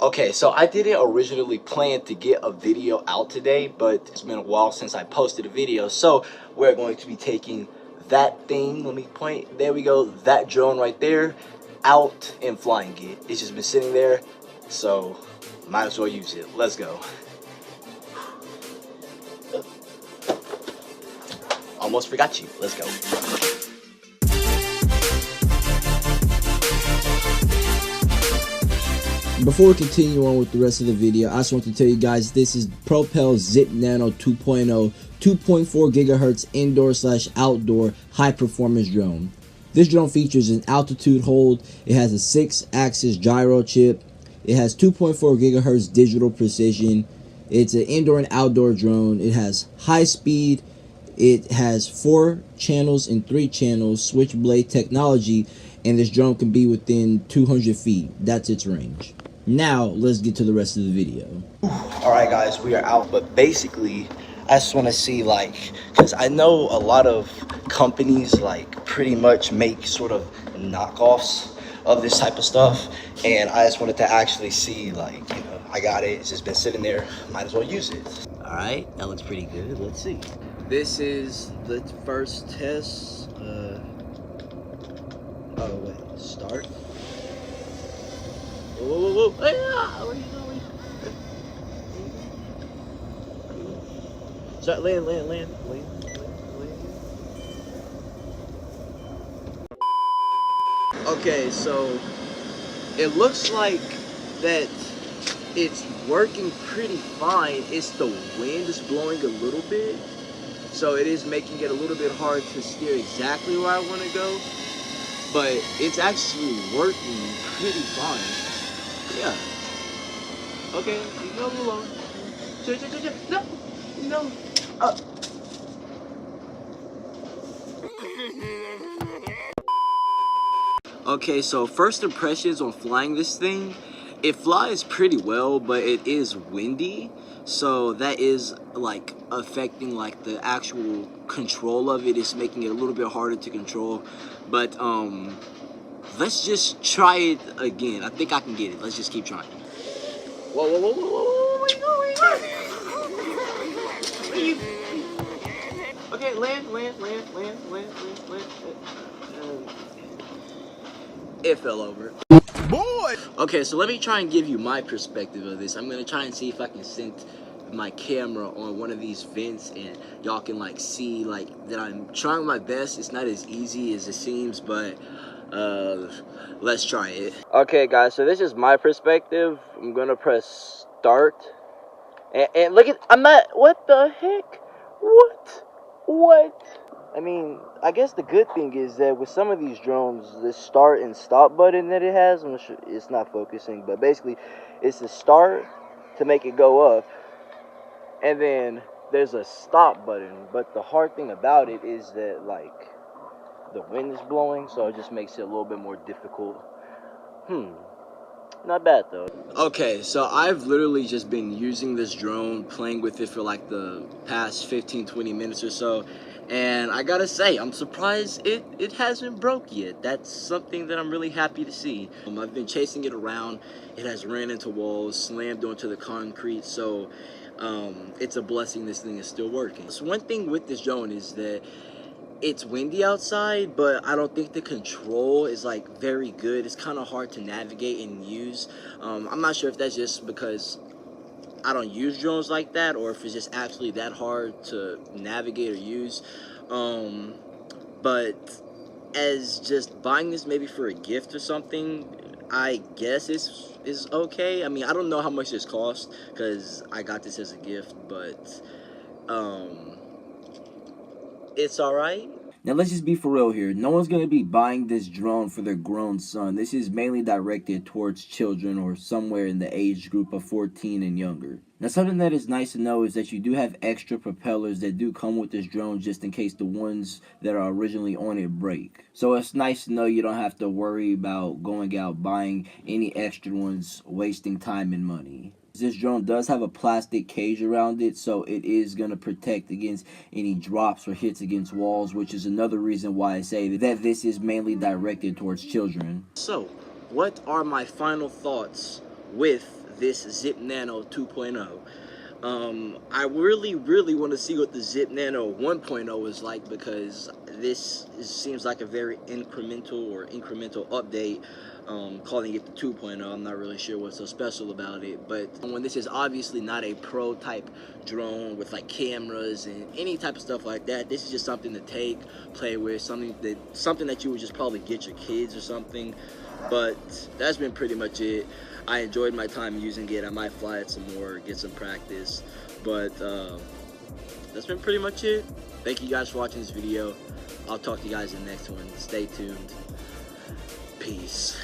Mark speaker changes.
Speaker 1: Okay, so I didn't originally plan to get a video out today, but it's been a while since I posted a video, so we're going to be taking that thing, let me point, there we go, that drone right there, out and flying it. It's just been sitting there, so might as well use it. Let's go. Almost forgot you. Let's go. Before we continue on with the rest of the video, I just want to tell you guys this is Propel Zipp Nano 2.0 2.4 gigahertz indoor/outdoor high performance drone. This drone features an altitude hold. It has a 6-axis gyro chip. It has 2.4 gigahertz digital precision. It's an indoor and outdoor drone. It has high speed. It has 4 channels and 3 channels switchblade technology, and this drone can be within 200 feet. That's its range. Now let's get to the rest of the video. All right guys, we are out, but basically I just want to see, like, because I know a lot of companies like pretty much make sort of knockoffs of this type of stuff, and I just wanted to actually see, like, you know, I got it, it's just been sitting there, might as well use it. All right, that looks pretty good. Let's see. This is the first test. Oh wait, start. Whoa. Where you going? Start, land. Okay, so it looks like that it's working pretty fine. It's the wind is blowing a little bit, so it is making it a little bit hard to steer exactly where I want to go, but it's actually working pretty fine. Yeah. Okay, you go along. No. Okay, so first impressions on flying this thing, it flies pretty well, but it is windy, so that is like affecting like the actual control of it. It's making it a little bit harder to control, but let's just try it again. I think I can get it. Let's just keep trying. Whoa, where you going? Okay, land. It fell over. Boy! Okay, so let me try and give you my perspective of this. I'm gonna try and see if I can sync my camera on one of these vents and y'all can like see like that I'm trying my best. It's not as easy as it seems, but let's try it. Okay guys, so this is my perspective. I'm gonna press start and look at, I'm not, what the heck? What? I mean, I guess the good thing is that with some of these drones, the start and stop button that it has, I'm not sure, it's not focusing, but basically it's the start to make it go up, and then there's a stop button. But the hard thing about it is that like the wind is blowing, so it just makes it a little bit more difficult. Not bad though. Okay, so I've literally just been using this drone, playing with it for like the past 15-20 minutes or so, and I gotta say, I'm surprised it hasn't broke yet. That's something that I'm really happy to see. I've been chasing it around. It has ran into walls, slammed onto the concrete, so it's a blessing this thing is still working. So one thing with this drone is that it's windy outside, but I don't think the control is like very good. It's kind of hard to navigate and use. I'm not sure if that's just because I don't use drones like that, or if it's just actually that hard to navigate or use. But as just buying this maybe for a gift or something, I guess it's okay. I mean, I don't know how much this cost because I got this as a gift, but it's alright. Now let's just be for real here. No one's going to be buying this drone for their grown son. This is mainly directed towards children or somewhere in the age group of 14 and younger. Now something that is nice to know is that you do have extra propellers that do come with this drone just in case the ones that are originally on it break. So it's nice to know you don't have to worry about going out buying any extra ones, wasting time and money. This drone does have a plastic cage around it, so it is going to protect against any drops or hits against walls, which is another reason why I say that this is mainly directed towards children. So, what are my final thoughts with this Zipp Nano 2.0. I really want to see what the Zipp Nano 1.0 is like, because this seems like a very incremental update. Calling it the 2.0, I'm not really sure what's so special about it. But when this is obviously not a pro type drone with like cameras and any type of stuff like that, this is just something to take, play with, something that you would just probably get your kids or something. But that's been pretty much it. I enjoyed my time using it. I might fly it some more, get some practice. But that's been pretty much it. Thank you guys for watching this video. I'll talk to you guys in the next one. Stay tuned. Peace.